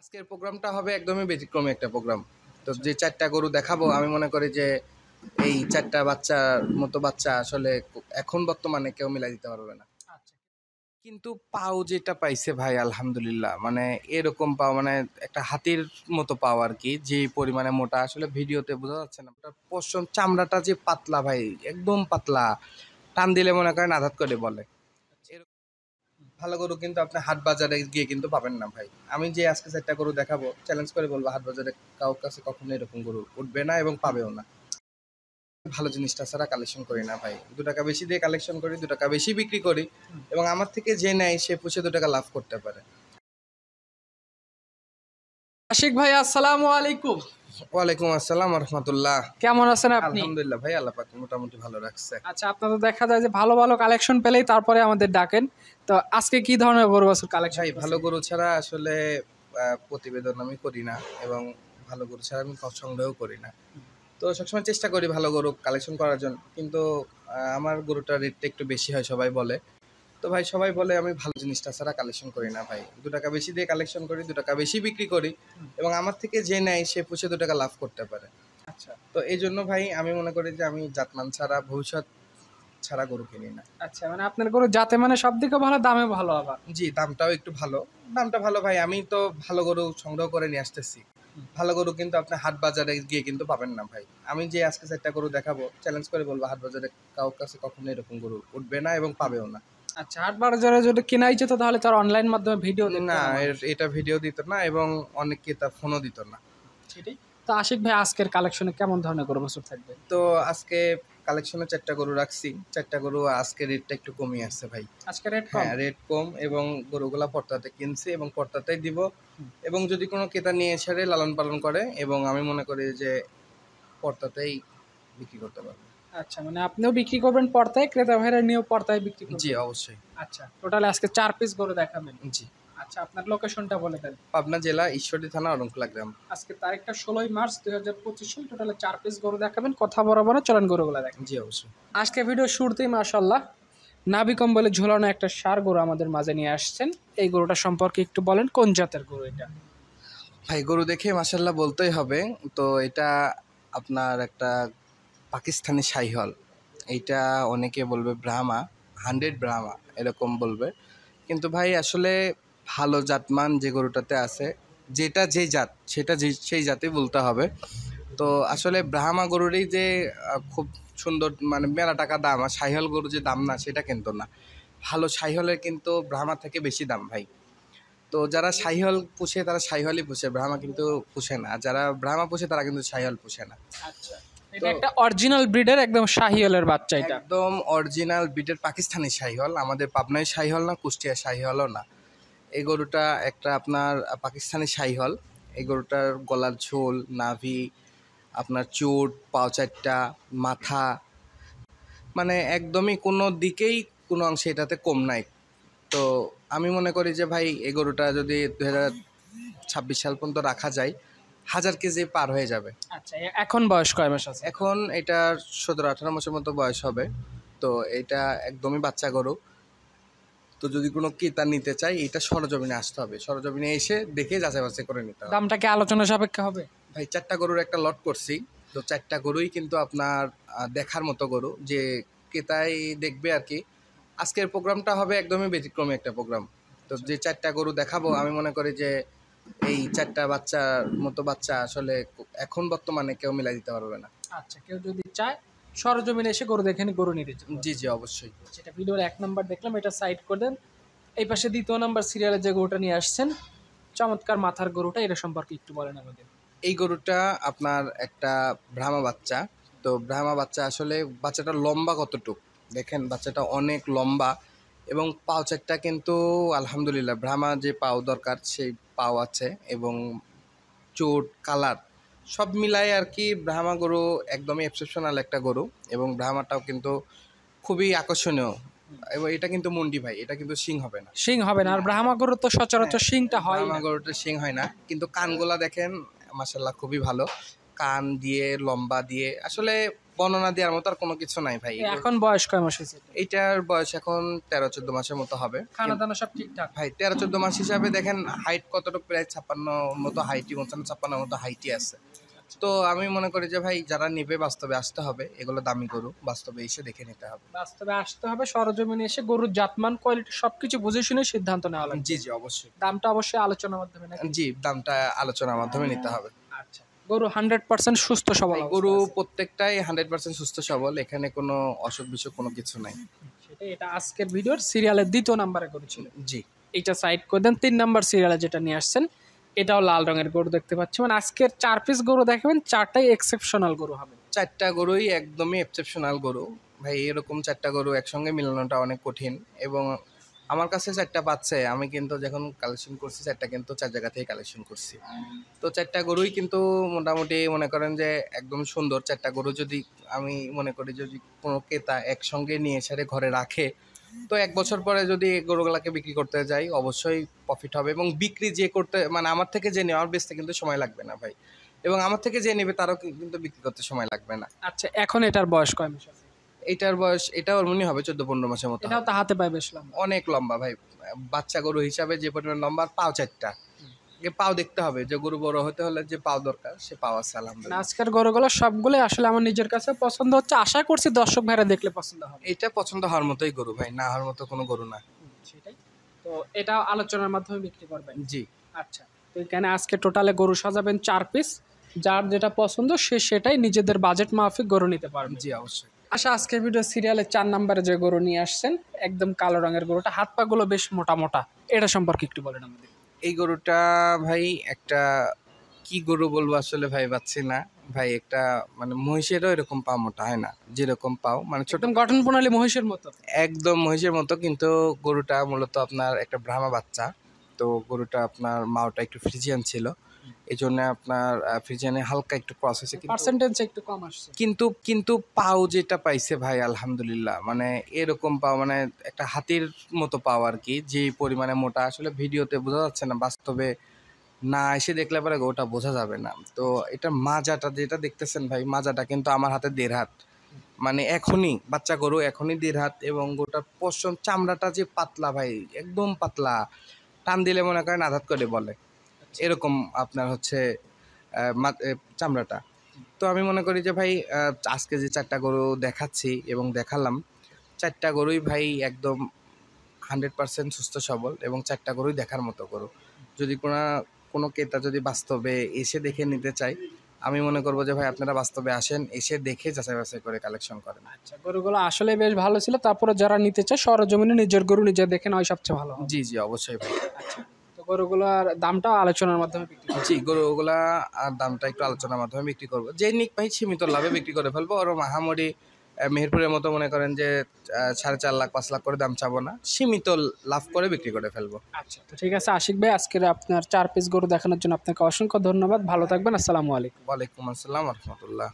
আজকের প্রোগ্রামটা হবে একদমই ব্যতিক্রমী একটা প্রোগ্রাম। তো যে ৪টা গরু দেখাবো আমি মনে করি যে এই ৪টা বাচ্চার মতো বাচ্চা আসলে এখন বর্তমানে কেউ মিলাই দিতে পারবে না। আচ্ছা, কিন্তু পাও যেটা পাইছে ভাই আলহামদুলিল্লাহ, মানে এরকম পাও মানে একটা হাতির মতো পাও আর কি, যে পরিমাণে মোটা আসলে ভিডিওতে বোঝা যাচ্ছে না। ওটা পশম চামড়াটা যে পাতলা ভাই, একদম পাতলা, টান দিলে মনে করেন আঘাত করে বলে। ভালো গরু কিন্তু আপনি হাট বাজারে গিয়ে কিন্তু পাবেন না ভাই। আমি যে আজকে ৪টা গরু দেখাবো চ্যালেঞ্জ করে বলবো হাট বাজারে কারোর কাছে কখনো এরকম গরু উঠবে না এবং পাবেও না। ভালো জিনিসটা ছাড়া কালেকশন করি না ভাই। ২ টাকা বেশি দিয়ে কালেকশন করি, ২ টাকা বেশি বিক্রি করি এবং আমার থেকে যে নেয় সে পুষে ২ টাকা লাভ করতে পারে। আশিক ভাই আসসালামু আলাইকুম। ওয়ালাইকুম আসসালাম রহমতুল্লাহ। কেমন আছেন আপনি? আলহামদুলিল্লাহ ভাই, আল্লাহ পাক মোটামুটি ভালো রাখছে। আচ্ছা, আপনাদের দেখা যায় যে ভালো ভালো কালেকশন পেলেই তারপরে আমাদের ডাকেন। তো আজকে কি ধরনের গরু বাছুর কালেকশন? ভাই ভালো গরু ছাড়া আসলে প্রতিবেদন আমি করি না এবং ভালো গরু ছাড়া আমি সংগ্রহ করি না। তো সবসময় চেষ্টা করি ভালো গরু কালেকশন করার জন্য, কিন্তু আমার গরুটার রেটটা একটু বেশি হয় সবাই বলে। তো ভাই সবাই বলে আমি ভালো জিনিসটা ছাড়া কালেকশন করি না ভাই। ২ টাকা বেশি দিয়ে কালেকশন করি, ২ টাকা বেশি বিক্রি করি এবং আমার থেকে যে নেয় সে পুষে ২ টাকা লাভ করতে পারে। আচ্ছা তো এই জন্য ভাই আমি মনে করি যে আমি জাতমান ছাড়া ভবিষ্যৎ ছাড়া গরু কিনি না। আচ্ছা, মানে আপনার গরু যাতে মানে সব দিকে ভালো, দামে ভালো আবার। জি, দামটাও একটু ভালো। দামটা ভালো ভাই, আমি তো ভালো গরু সংগ্রহ করে নিয়ে আসতেছি। ভালো গরু কিন্তু আপনি হাট বাজারে গিয়ে কিন্তু পাবেন না ভাই। আমি যে আজকে ৪টা গরু দেখাবো চ্যালেঞ্জ করে বলবো হাট বাজারে কারোর কাছে কখনো এরকম গরু উঠবে না এবং পাবেও না। আচ্ছা, হাট বাজারে যদি কেনাই যেত তাহলে তার অনলাইন মাধ্যমে ভিডিও দেখতো না, না মানুষ। এটা ভিডিও দিত না এবং অনেকে তা ফোনও দিত না। সেটাই। তো আশিক ভাই আজকের কালেকশনে কেমন ধরনের গরু বাছুর থাকবে? তো আজকে কালেকশনে ৪টা গরু রাখছি। ৪টা গরু আজকে রেটটা একটু কমই আছে ভাই। আজকে রেট কম? হ্যাঁ, রেট কম এবং গরুগুলা পর্দাতে কিনছি এবং পর্দাতেই দিব এবং যদি কোনো ক্রেতা নিয়ে এসে লালন পালন করে এবং আমি মনে করি যে পর্দাতেই বিক্রি করতে পারবে। আচ্ছা, মানে আপনিও বিক্রি করবেন পর্তায়, ক্রেতা ভাইরা নিয়েও পর্তায় বিক্রি করবেন? জি অবশ্যই। আচ্ছা, টোটাল আজকে 4 পিস গরু দেখাবেন? জি। আচ্ছা, আপনার লোকেশনটা বলে দেন। পাবনা জেলা ঈশ্বরদী থানা অরণকুলা গ্রাম। আজকে তারিখটা 16 মার্চ 2025 সাল। টোটালে 4 পিস গরু দেখাবেন। কথা বরাবর চলেন গরুগুলা দেখেন। জি অবশ্যই। আজকে ভিডিও শুরুতেই মাশাআল্লাহ নাভি কম্বলে ঝোলানো একটা ষাঁড় গরু আমাদের মাঝে নিয়ে আসছেন। এই গরুটা সম্পর্কে একটু বলেন, কোন জাতের গরু এটা? ভাই গরু দেখে মাশাআল্লাহ বলতেই হবে। তো এটা আপনার একটা পাকিস্তানি শাহিওয়াল। এইটা অনেকে বলবে ব্রাহ্মা, 100 ব্রাহ্মা এরকম বলবে। কিন্তু ভাই আসলে ভালো জাতমান যে গরুটাতে আছে, যেটা যেই জাত সেটা সেই জাতেই বলতে হবে। তো আসলে ব্রাহ্মা গরুরই যে খুব সুন্দর মানে মেলা টাকা দাম, আর শাহিওয়াল গরু যে দাম না সেটা কিন্তু না। ভালো শাহিওয়ালের কিন্তু ব্রাহ্মা থেকে বেশি দাম ভাই। তো যারা শাহিওয়াল পুষে তারা শাহিওয়ালই পুষে, ব্রাহ্মা কিন্তু পুষে না। আর যারা ব্রাহ্মা পুষে তারা কিন্তু শাহিওয়াল পুষে না। আচ্ছা, এটা একটা অরিজিনাল ব্রিডের একদম শাহিওয়ালের বাচ্চা এটা? একদম অরিজিনাল বিটের পাকিস্তানি শাহিওয়াল। আমাদের পাবনায় শাহিওয়াল না, কুষ্টিয়া শাহিওয়ালও না। এই গরুটা একটা আপনার পাকিস্তানি শাহিওয়াল। এই গরুটার গলার ঝোল, নাভি, আপনার চুট, পাও ৪টা, মাথা, মানে একদমই কোনো দিকেই কোনো অংশে এটাতে কম নাই। তো আমি মনে করি যে ভাই এই গরুটা যদি 2026 সাল পর্যন্ত রাখা যায় 1000 কেজি পার হয়ে যাবে। আচ্ছা, এখন বয়স কয় মাস আছে? এখন এটার 17-18 মাসের মতো বয়স হবে। তো এটা একদমই বাচ্চা গরু। তো যদি কোনো ক্রেতা নিতে চায় এটা সরজমিনে আসতে হবে, সরজমিনে এসে দেখে যাচাই বাছাই করে নিতে হবে। দামটা কি আলোচনা সাপেক্ষে হবে? ভাই 4টা গরুর একটা লট করছি। তো 4টা গরুই কিন্তু আপনার দেখার মতো গরু, যে ক্রেতাই দেখবে আর কি। আজকের প্রোগ্রামটা হবে একদমই ব্যতিক্রমী একটা প্রোগ্রাম। তো যে 4টা গরু দেখাবো আমি মনে করি যে এই 4টা বাচ্চার মতো বাচ্চা আসলে এখন বর্তমানে কেউ মিলাই দিতে পারবে না। আচ্ছা, কেউ যদি চায় সরজমিনে এসে গরু দেখে গরু নিতে চায়? জি জি অবশ্যই। যেটা ভিডিওর 1 নাম্বার দেখলাম এটা সাইড করে দেন। এই পাশে 2য় নাম্বার সিরিয়ালে যে গরুটা নিয়ে আসছেন, চমৎকার মাথার গরুটা, এটা সম্পর্কে একটু বলেন আমাদের। এই গরুটা আপনার একটা ব্রাহ্মা বাচ্চা। তো ব্রাহ্মা বাচ্চা আসলে বাচ্চাটা লম্বা কতটুক দেখেন, বাচ্চাটা অনেক লম্বা এবং পাও 4টা কিন্তু আলহামদুলিল্লাহ ব্রাহ্মা যে পাও দরকার সেই পাও আছে এবং চোট কালার সব মিলায় আর কি। ব্রাহ্মা গরু একদমই এক্সেপশনাল একটা গরু এবং ব্রাহ্মাটাও কিন্তু খুবই আকর্ষণীয়। এবং এটা কিন্তু মুন্ডি ভাই, এটা কিন্তু শিং হবে না। শিং হবে না, আর ব্রাহ্মা গরুর তো সচরাচর শিংটা হয় ব্রাহ্মা না। গরুটা শিং হয় না, কিন্তু কানগুলা দেখেন মাশাল্লাহ খুবই ভালো। কান দিয়ে লম্বা দিয়ে আসলে বর্ণনা দেওয়ার মতো আর কোনো কিছু নাই ভাই। এখন বয়স কয় মাস হয়েছে? এইটার বয়স এখন 13-14 মাসের মতো হবে। খানা দানা সব ঠিকঠাক ভাই 13-14 মাস হিসাবে দেখেন হাইট কতটুকু, প্রায় 56 মতো হাইটই, 55-56 মতো হাইটই আছে। তো আমি মনে করি যে ভাই যারা নিবে বাস্তবে আসতে হবে, এগুলো দামি গরু বাস্তবে এসে দেখে নিতে হবে। বাস্তবে আসতে হবে, সরজমিনে এসে গরুর জাতমান কোয়ালিটি সবকিছু বুঝে শুনে সিদ্ধান্ত নেওয়া লাগবে। জি জি অবশ্যই। দামটা অবশ্যই আলোচনার মাধ্যমে নাকি? জি, দামটা আলোচনার মাধ্যমে নিতে হবে। আচ্ছা, গরু 100% সুস্থ সবল ভাই গরু প্রত্যেকটাই 100% সুস্থ সবল, এখানে কোনো অসুখ বিসুখ কোনো কিছু নাই। সেটা এটা আজকের ভিডিওর সিরিয়ালের 2য় নম্বরে গরু ছিল। জি, এইটা সাইড করে দেন। 3 নাম্বার সিরিয়ালে যেটা নিয়ে আসছেন এটাও লাল রঙের গরু দেখতে পাচ্ছি। মানে আজকের 4 পিস গরু দেখাবেন, 4টাই এক্সেপশনাল গরু হবে। 4টা গরুই একদমই এক্সেপশনাল গরু ভাই। এরকম 4টা গরু একসঙ্গে মিলানোটা অনেক কঠিন, এবং আমার কাছে 4টা পাচ্ছে। আমি কিন্তু যখন কালেকশন করছি 4টা কিন্তু 4 জায়গা থেকে কালেকশন করছি। তো 4টা গরুই কিন্তু মোটামুটি মনে করেন যে একদম সুন্দর। 4টা গরু যদি আমি মনে করি যদি কোনো ক্রেতা একসঙ্গে নিয়ে এসে ঘরে রাখে, তো 1 বছর পরে যদি এই গরুগুলাকে বিক্রি করতে যাই অবশ্যই প্রফিট হবে। এবং বিক্রি যে করতে মানে আমার থেকে যে নেওয়ার বেচতে কিন্তু সময় লাগবে না ভাই, এবং আমার থেকে যে নেবে তারও কিন্তু বিক্রি করতে সময় লাগবে না। আচ্ছা, এখন এটার বয়স কয় মাস আছে? এটার বয়স এটা ওর মনে হবে 14-15 মাসের মতো। এটাও তো হাতে পায় বেশ লম্বা। অনেক লম্বা ভাই, বাচ্চা গরু হিসাবে যে পরিমাণ লম্বা, আর পাও 4টা। পাও দেখতে হবে যে গরু বড় হতে হলে যে পাও দরকার সে পাও আছে আলহামদুলিল্লাহ। আজকের গরুগুলো সবগুলো আসলে আমার নিজের কাছে পছন্দ হচ্ছে, আশা করছি দর্শক ভাইরা দেখলে পছন্দ হবে। এটা পছন্দ হওয়ার মতোই গরু ভাই, না হওয়ার মতো কোনো গরু না। সেটাই তো, এটা আলোচনার মাধ্যমে বিক্রি করবেন? জি। আচ্ছা, তো এখানে আজকে টোটালে গরু সাজাবেন 4 পিস, যার যেটা পছন্দ সে সেটাই নিজেদের বাজেট মাফিক গরু নিতে পারবে। জি অবশ্যই। আচ্ছা, আজকের ভিডিও সিরিয়ালে 4 নম্বরে যে গরু নিয়ে আসছেন একদম কালো রঙের গরুটা, হাত পা গুলো বেশ মোটা মোটা, এটা সম্পর্কে একটু বলেন আমাদের। এই গরুটা ভাই একটা কি গরু বলবো আসলে ভাই পাচ্ছি না ভাই। একটা মানে মহিষেরও এরকম পা মোটা হয় না, যেরকম পাও মানে ছোট, একদম গঠন প্রণালী মহিষের মতো। একদম মহিষের মতো। কিন্তু গরুটা মূলত আপনার একটা ব্রাহ্মা বাচ্চা। তো গরুটা আপনার মাওটা একটু ফ্রিজিয়ান ছিল, এই জন্য আপনার ফ্রিজিয়ানে হালকা একটু ক্রস হয়েছে, পার্সেন্টেজ একটু কম আসছে। কিন্তু কিন্তু পাও যেটা পাইছে ভাই আলহামদুলিল্লাহ, মানে এরকম পাও মানে একটা হাতির মতো পাও আর কি। যে পরিমাণে মোটা আসলে ভিডিওতে বোঝা যাচ্ছে না, বাস্তবে না এসে দেখলে পরে ওটা বোঝা যাবে না। তো এটা মাজাটা যেটা দেখতেছেন ভাই, মাজাটা কিন্তু আমার হাতে 1.5 হাত, মানে এখনই বাচ্চা গরু এখনই 1.5 হাত। এবং গোটার পশম চামড়াটা যে পাতলা ভাই, একদম পাতলা, টান দিলে মনে করেন আঘাত করে বলে এরকম আপনার হচ্ছে চামড়াটা। তো আমি মনে করি যে ভাই আজকে যে 4টা গরু দেখাচ্ছি এবং দেখালাম, 4টা গরুই ভাই একদম 100% সুস্থ সবল, এবং 4টা গরুই দেখার মতো গরু। যদি কোনো ক্রেতা যদি বাস্তবে এসে দেখে নিতে চাই, আমি মনে করবো যে ভাই আপনারা বাস্তবে আসেন, এসে দেখে যাচাই বাছাই করে কালেকশন করেন। আচ্ছা, গরুগুলো আসলে বেশ ভালো ছিল। তারপরে যারা নিতে চায় সরজমিনে নিজের গরু নিজে দেখে নেওয়া সবচেয়ে ভালো হবে। জি জি অবশ্যই ভাই। আচ্ছা, তো গরুগুলোর দামটাও আলোচনার মাধ্যমে বিক্রি করবেন? জি, গরুগুলা আর দামটা একটু আলোচনার মাধ্যমে বিক্রি করবো। যে নিক ভাই সীমিত লাভে বিক্রি করে ফেলবো, আর মাহামরি মেহেরপুরের মতো মনে করেন যে 4.5 লাখ 5 লাখ করে দাম চাবো না, সীমিত লাভ করে বিক্রি করে ফেলবো। আচ্ছা, তো ঠিক আছে আশিক ভাই, আজকের আপনার 4 পিস গরু দেখানোর জন্য আপনাকে অসংখ্য ধন্যবাদ। ভালো থাকবেন। আসসালামু আলাইকুম। ওয়ালাইকুম আসসালাম রহমতুল্লাহ।